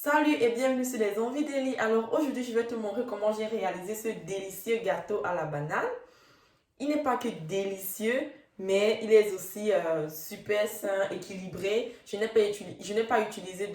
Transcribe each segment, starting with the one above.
Salut et bienvenue sur les Envies d'Eli. Alors aujourd'hui, je vais te montrer comment j'ai réalisé ce délicieux gâteau à la banane. Il n'est pas que délicieux, mais il est aussi super sain, équilibré. Je n'ai pas utilisé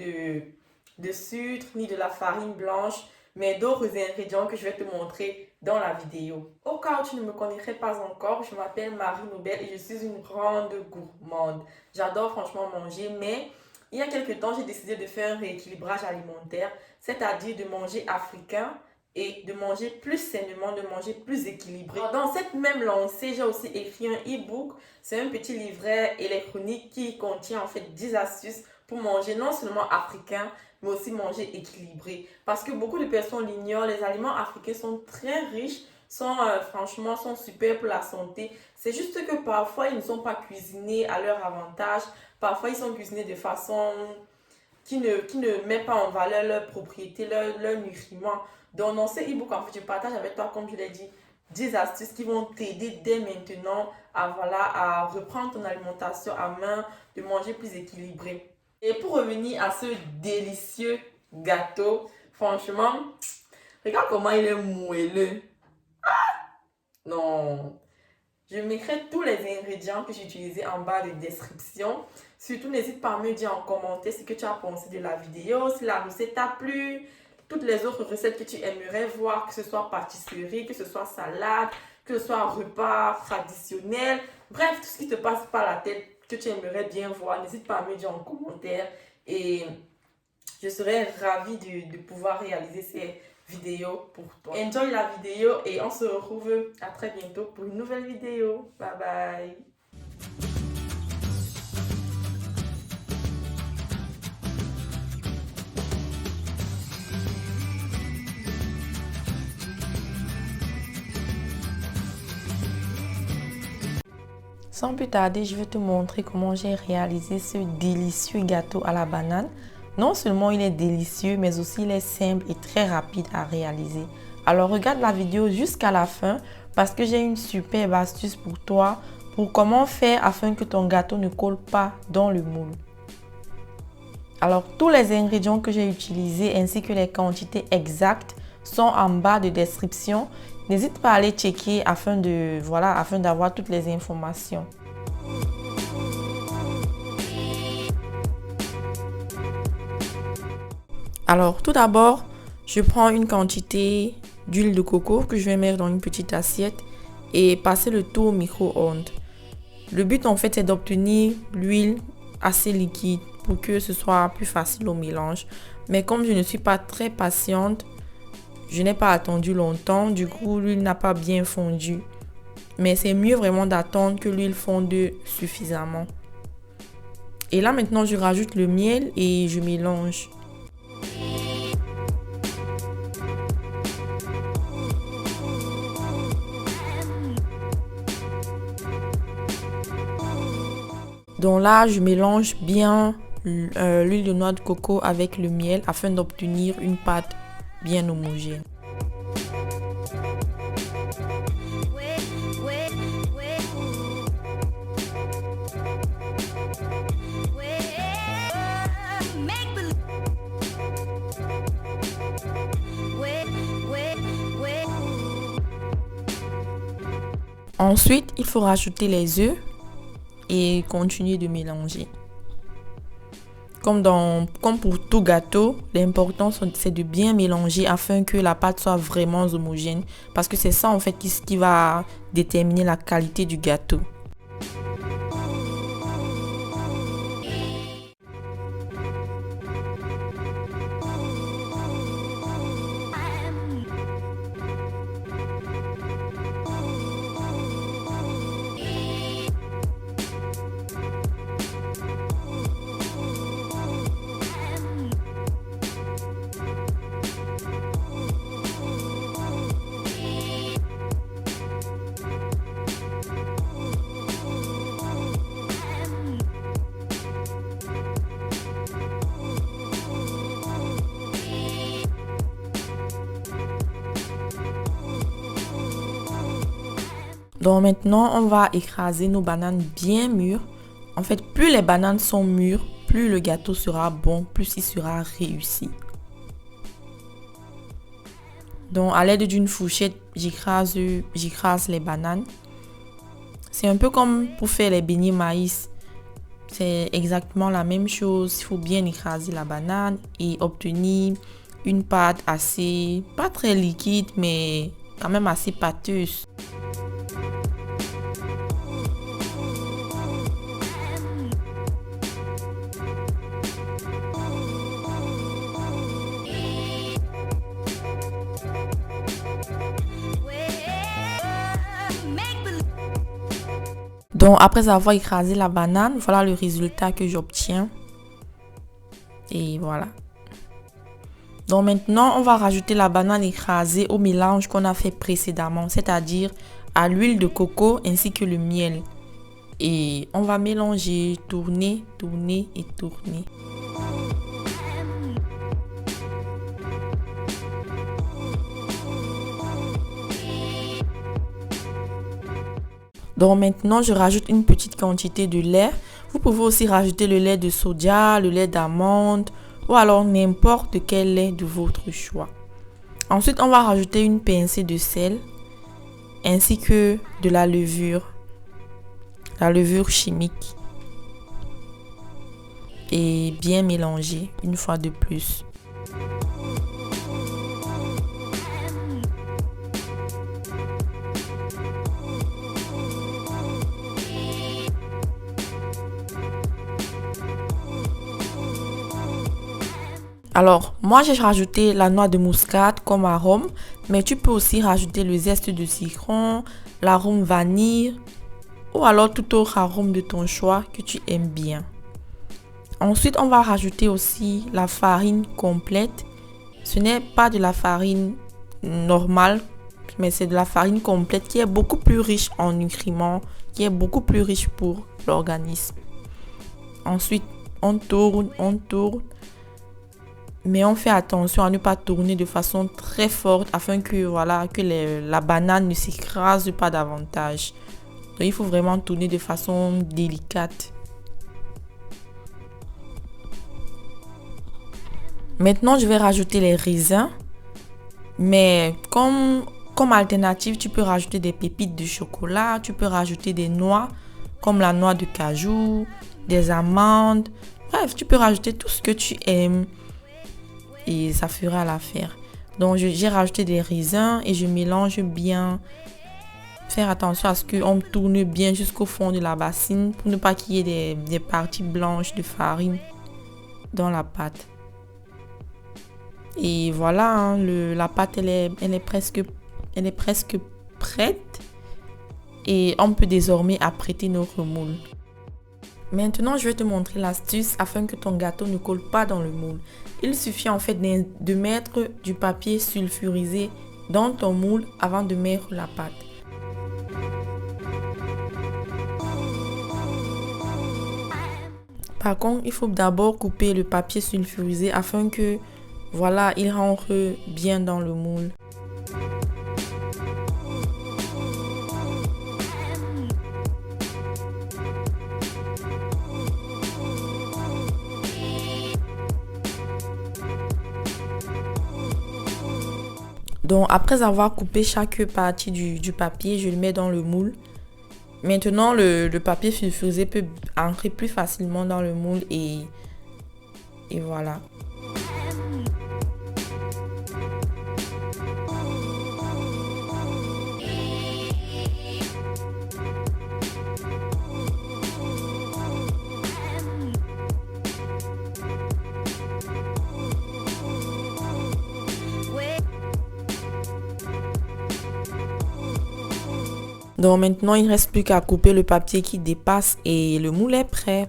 de sucre ni de la farine blanche, mais d'autres ingrédients que je vais te montrer dans la vidéo. Au cas où tu ne me connaîtrais pas encore, je m'appelle Marie Nobel et je suis une grande gourmande. J'adore franchement manger, mais il y a quelques temps, j'ai décidé de faire un rééquilibrage alimentaire, c'est-à-dire de manger africain et de manger plus sainement, de manger plus équilibré. Dans cette même lancée, j'ai aussi écrit un e-book. C'est un petit livret électronique qui contient en fait 10 astuces pour manger non seulement africain, mais aussi manger équilibré. Parce que beaucoup de personnes l'ignorent, les aliments africains sont très riches, franchement sont super pour la santé. C'est juste que parfois, ils ne sont pas cuisinés à leur avantage. Parfois, ils sont cuisinés de façon qui ne met pas en valeur leurs propriétés, leurs nutriments. Donc, dans ce e-book, en fait, je partage avec toi, comme je l'ai dit, 10 astuces qui vont t'aider dès maintenant à reprendre ton alimentation à main, de manger plus équilibré. Et pour revenir à ce délicieux gâteau, franchement, regarde comment il est moelleux. Non, je mettrai tous les ingrédients que j'ai utilisés en bas de description. Surtout, n'hésite pas à me dire en commentaire ce que tu as pensé de la vidéo, si la recette t'a plu, toutes les autres recettes que tu aimerais voir, que ce soit pâtisserie, que ce soit salade, que ce soit repas traditionnel. Bref, tout ce qui te passe par la tête que tu aimerais bien voir, n'hésite pas à me dire en commentaire. Et je serais ravie de pouvoir réaliser ces vidéos pour toi. Enjoy la vidéo et on se retrouve à très bientôt pour une nouvelle vidéo. Bye bye. Sans plus tarder, je vais te montrer comment j'ai réalisé ce délicieux gâteau à la banane. Non seulement il est délicieux, mais aussi il est simple et très rapide à réaliser. Alors regarde la vidéo jusqu'à la fin parce que j'ai une superbe astuce pour toi pour comment faire afin que ton gâteau ne colle pas dans le moule. Alors tous les ingrédients que j'ai utilisés ainsi que les quantités exactes sont en bas de description. N'hésite pas à aller checker afin d'avoir toutes les informations. Alors tout d'abord, je prends une quantité d'huile de coco que je vais mettre dans une petite assiette et passer le tout au micro-ondes. Le but en fait c'est d'obtenir l'huile assez liquide pour que ce soit plus facile au mélange. Mais comme je ne suis pas très patiente, je n'ai pas attendu longtemps, du coup l'huile n'a pas bien fondu. Mais c'est mieux vraiment d'attendre que l'huile fonde suffisamment. Et là maintenant je rajoute le miel et je mélange. Donc là je mélange bien l'huile de noix de coco avec le miel afin d'obtenir une pâte bien homogène. Ensuite, il faut rajouter les œufs et continuer de mélanger. Comme pour tout gâteau, l'important c'est de bien mélanger afin que la pâte soit vraiment homogène parce que c'est ça en fait qui va déterminer la qualité du gâteau. Donc maintenant, on va écraser nos bananes bien mûres. En fait, plus les bananes sont mûres, plus le gâteau sera bon, plus il sera réussi. Donc à l'aide d'une fourchette, j'écrase les bananes. C'est un peu comme pour faire les beignets maïs. C'est exactement la même chose. Il faut bien écraser la banane et obtenir une pâte assez, pas très liquide, mais quand même assez pâteuse. Donc après avoir écrasé la banane, voilà le résultat que j'obtiens. Et voilà. Donc maintenant, on va rajouter la banane écrasée au mélange qu'on a fait précédemment, c'est-à-dire à l'huile de coco ainsi que le miel. Et on va mélanger, tourner, tourner et tourner. Donc maintenant, je rajoute une petite quantité de lait. Vous pouvez aussi rajouter le lait de soja, le lait d'amande ou alors n'importe quel lait de votre choix. Ensuite, on va rajouter une pincée de sel ainsi que de la levure chimique. Et bien mélanger une fois de plus. Alors, moi j'ai rajouté la noix de muscade comme arôme, mais tu peux aussi rajouter le zeste de citron, l'arôme vanille ou alors tout autre arôme de ton choix que tu aimes bien. Ensuite, on va rajouter aussi la farine complète. Ce n'est pas de la farine normale, mais c'est de la farine complète qui est beaucoup plus riche en nutriments, qui est beaucoup plus riche pour l'organisme. Ensuite, on tourne. Mais on fait attention à ne pas tourner de façon très forte afin que, la banane ne s'écrase pas davantage. Donc il faut vraiment tourner de façon délicate. Maintenant, je vais rajouter les raisins. Mais comme alternative, tu peux rajouter des pépites de chocolat. Tu peux rajouter des noix comme la noix de cajou, des amandes. Bref, tu peux rajouter tout ce que tu aimes. Et ça fera l'affaire. Donc j'ai rajouté des raisins et je mélange bien. Faire attention à ce qu'on tourne bien jusqu'au fond de la bassine pour ne pas qu'il y ait des parties blanches de farine dans la pâte. Et voilà, hein, la pâte elle est presque prête. Et on peut désormais apprêter notre moule. Maintenant, je vais te montrer l'astuce afin que ton gâteau ne colle pas dans le moule. Il suffit en fait de mettre du papier sulfurisé dans ton moule avant de mettre la pâte. Par contre, il faut d'abord couper le papier sulfurisé afin que il rentre bien dans le moule. Donc après avoir coupé chaque partie du papier, je le mets dans le moule. Maintenant, le papier sulfurisé peut entrer plus facilement dans le moule et voilà. Donc maintenant, il ne reste plus qu'à couper le papier qui dépasse et le moule est prêt.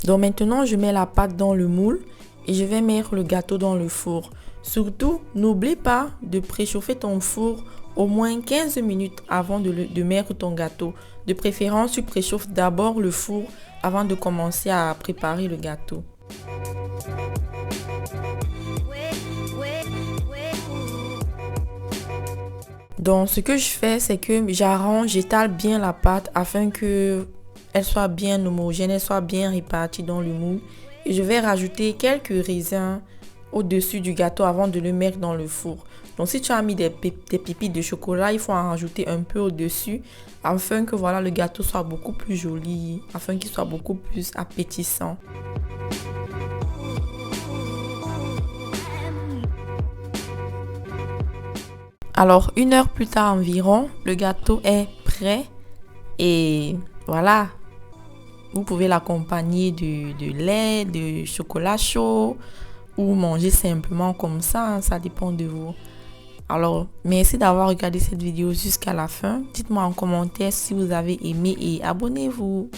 Donc maintenant, je mets la pâte dans le moule et je vais mettre le gâteau dans le four. Surtout, n'oublie pas de préchauffer ton four au moins 15 minutes avant de mettre ton gâteau. De préférence, tu préchauffes d'abord le four avant de commencer à préparer le gâteau. Donc, ce que je fais, c'est que j'étale bien la pâte afin que elle soit bien homogène, elle soit bien répartie dans le moule. Et je vais rajouter quelques raisins au-dessus du gâteau avant de le mettre dans le four. Donc si tu as mis des pépites de chocolat, il faut en rajouter un peu au-dessus afin que voilà, le gâteau soit beaucoup plus joli, afin qu'il soit beaucoup plus appétissant. Alors 1 heure plus tard environ, le gâteau est prêt et voilà, vous pouvez l'accompagner de lait, de chocolat chaud ou manger simplement comme ça, ça dépend de vous. Alors, merci d'avoir regardé cette vidéo jusqu'à la fin. Dites-moi en commentaire si vous avez aimé et abonnez-vous.